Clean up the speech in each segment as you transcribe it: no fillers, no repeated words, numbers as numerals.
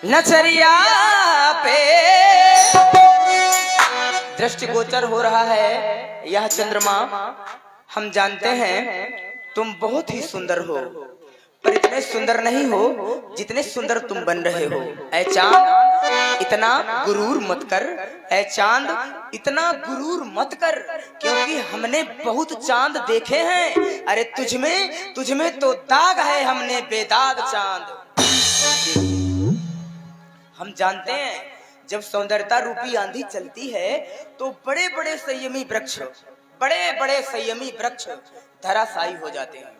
नजरिया पे दृष्टिगोचर हो रहा है यह चंद्रमा। हम जानते हैं तुम बहुत ही सुंदर हो, पर इतने सुंदर नहीं हो जितने सुंदर तुम बन रहे हो। ऐ चांद इतना गुरूर मत कर, ऐ चांद इतना गुरूर मत कर, क्योंकि हमने बहुत चांद देखे हैं। अरे तुझमें तो दाग है, हमने बेदाग चांद। हम जानते हैं जब सौंदर्यता रूपी आंधी चलती है तो बड़े बड़े संयमी वृक्ष धराशायी हो जाते हैं।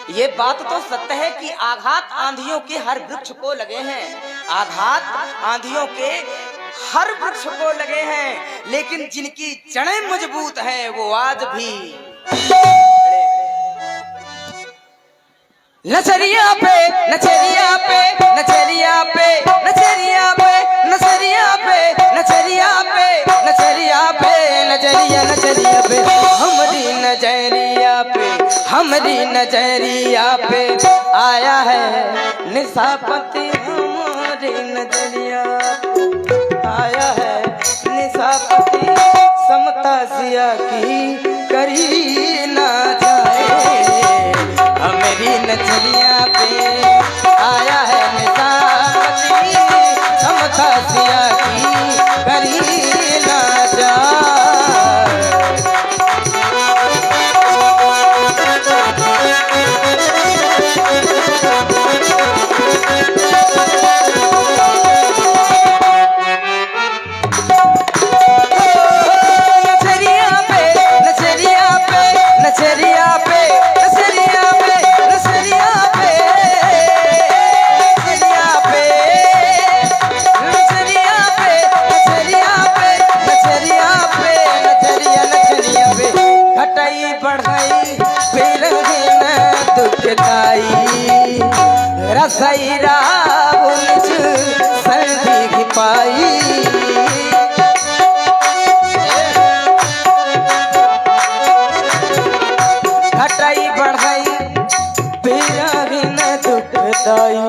ये बात तो सत्य है कि आघात आंधियों के हर वृक्ष को लगे हैं, आघात आंधियों के हर वृक्ष को लगे हैं, लेकिन जिनकी जड़ें मजबूत हैं वो आज भी नजरिया पे नजरिया पे नजरिया पे नजरिया पे नजरिया पे नजरिया पे नजरिया पे नजरिया नजरिया पे हमरी नजरिया पे आया है निशापति। हमारी नजरिया आया है निशापति, समता सिया की करी ना जाए। हमारी नजरिया पे आया है निशापति, समता सिया की करी ना जाए। रसैरा उलझ सर्दी पाई, घटाई बढ़ाई बिरहिन दुखदाई।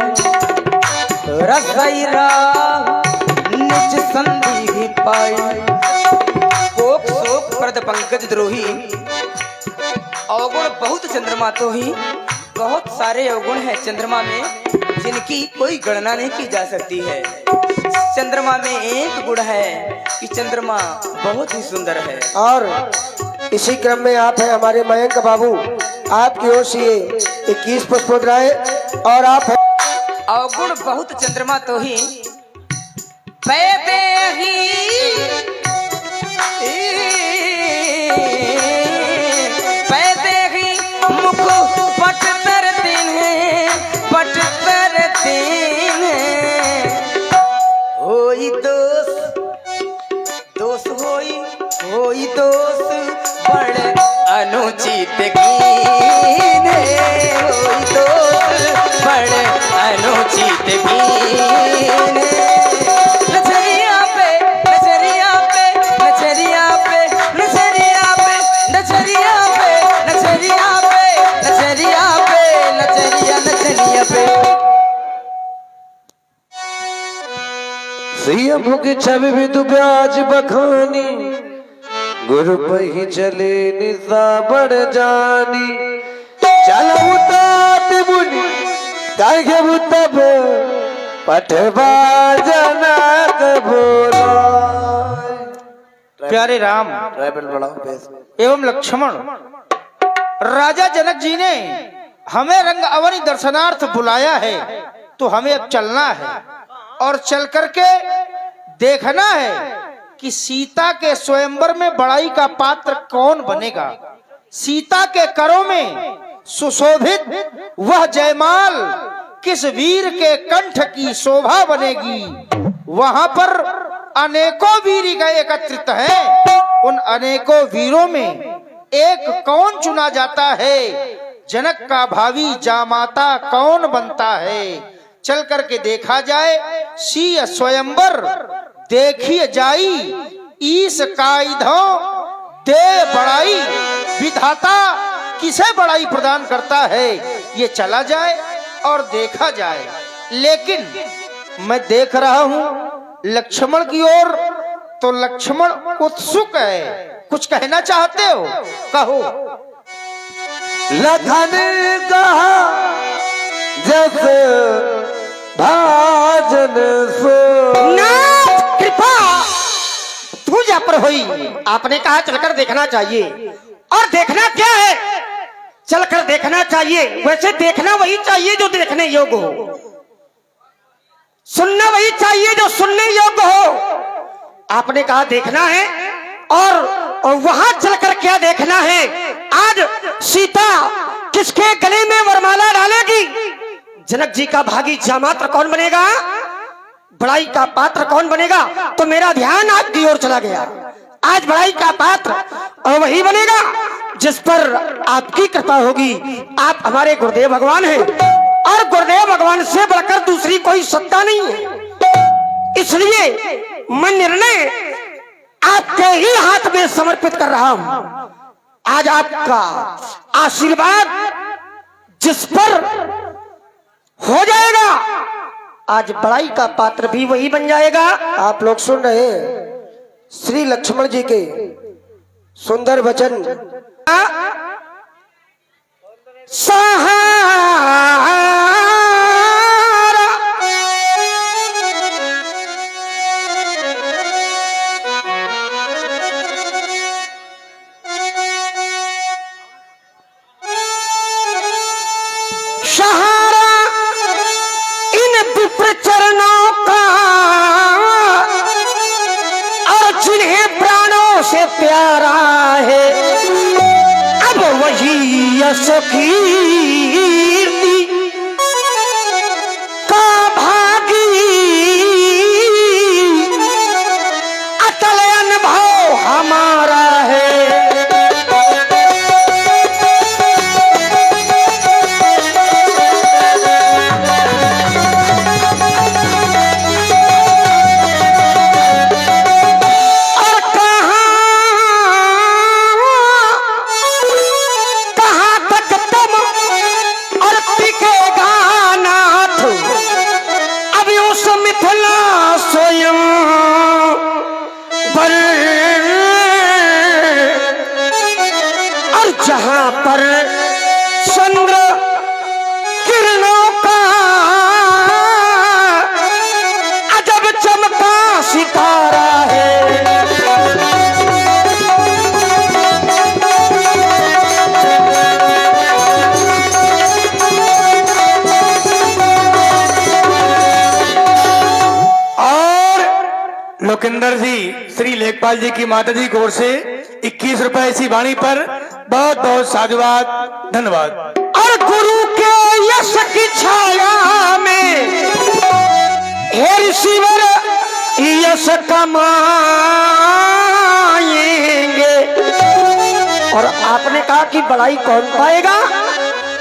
रसैरा निज संधि पाई, कोक शोक प्रद पंकज द्रोही। अवगुण बहुत चंद्रमा तो ही, बहुत सारे अवगुण हैं चंद्रमा में जिनकी कोई गणना नहीं की जा सकती है। चंद्रमा में एक गुण है कि चंद्रमा बहुत ही सुंदर है। और इसी क्रम में आप हैं हमारे मयंक बाबू, आपकी ओर से 21 पुष्प मुद्राएं। और आप हैं अवगुण बहुत चंद्रमा तो ही, पैदे ही होई दोष बड़ अनुचित कीने, होई दोष बड़ अनुचित कीने। नजरिया पे नजरिया पे नजरिया पे नजरिया पे नजरिया पे नजरिया पे नजरिया पे नजरिया नजरिया पे। सियम की छवि भी तू ब्याज बखानी, गुरु पही चले निशा बढ़ जानी। चलो तात मुनि काहे बुतब पठवा जनक बोला। प्यारे राम एवं लक्ष्मण, राजा जनक जी ने हमें रंग अवनी दर्शनार्थ बुलाया है, तो हमें अब चलना है और चल करके देखना है कि सीता के स्वयंवर में बड़ाई का पात्र कौन बनेगा। सीता के करों में सुशोभित वह जयमाल किस वीर के कंठ की शोभा बनेगी। वहां पर अनेकों वीर एकत्रित हैं, उन अनेकों वीरों में एक कौन चुना जाता है, जनक का भावी जामाता कौन बनता है। चल करके देखा जाए, सी स्वयंवर देखिए जाई, ईस काइधों दे बड़ाई। विधाता किसे बड़ाई प्रदान करता है, ये चला जाए और देखा जाए, लेकिन मैं देख रहा हूं लक्ष्मण की ओर, तो लक्ष्मण उत्सुक है। कुछ कहना चाहते हो? कहो। लखन कहा जैसे भाजन सो। नाथ कृपा तू जा पर हुई। आपने कहा चलकर देखना चाहिए, और देखना क्या है? चलकर देखना चाहिए। वैसे देखना वही चाहिए जो देखने योग्य हो, सुनना वही चाहिए जो सुनने योग्य हो। आपने कहा देखना है, और वहां चलकर क्या देखना है? आज सीता किसके गले में वरमाला डालेगी? जनक जी का भागी जामात्र कौन बनेगा? बड़ाई का पात्र कौन बनेगा? तो मेरा ध्यान आपकी ओर चला गया। आज बड़ाई का पात्र और वही बनेगा जिस पर आपकी कृपा होगी। आप हमारे गुरुदेव भगवान हैं, और गुरुदेव भगवान से बढ़कर दूसरी कोई सत्ता नहीं है। इसलिए मैं निर्णय आपके ही हाथ में समर्पित कर रहा हूं। आज आपका आशीर्वाद जिस पर हो जाएगा, आज बड़ाई का पात्र भी वही बन जाएगा। आप लोग सुन रहे हैं श्री लक्ष्मण जी के सुंदर वचन। सहारा सहारा इन विप्र चरणों का, और जिन्हें प्राणों से प्यारा है, अब वही यश कीर्ति का भागी। अतल अनुभव हमारा है। जहां पर चंद्र किरणों का अजब चमका सितारा है। और लोकेंद्र जी श्री लेखपाल जी की माता जी की ओर से 21 रुपए इसी वाणी पर बहुत बहुत साधुवाद, धन्यवाद। और गुरु के यश की छाया में हे ऋषिवर यश कमाएंगे। और आपने कहा कि बड़ाई कौन पाएगा?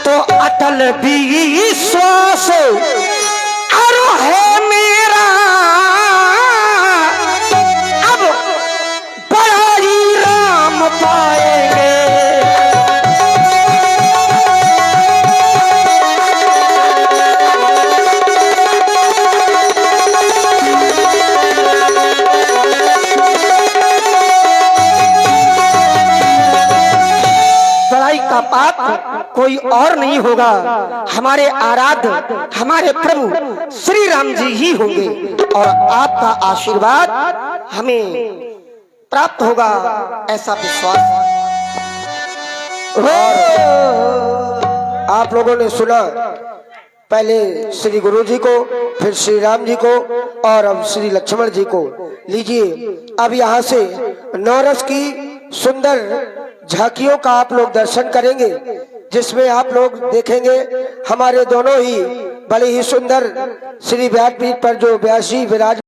तो अटल विश्वास और है मेरा, अब बड़ाई राम पाएंगे। का पात्र कोई और नहीं होगा, हमारे आराध्य हमारे प्रभु श्री राम जी ही होंगे। और आपका आशीर्वाद हमें प्राप्त होगा, ऐसा विश्वास। आप लोगों ने सुना पहले श्री गुरु जी को, फिर श्री राम जी को, और अब श्री लक्ष्मण जी को। लीजिए अब यहाँ से नवरस की सुंदर झांकियों का आप लोग दर्शन करेंगे, जिसमें आप लोग देखेंगे हमारे दोनों ही बड़े ही सुंदर श्री व्यासपीठ पर जो व्यास जी विराज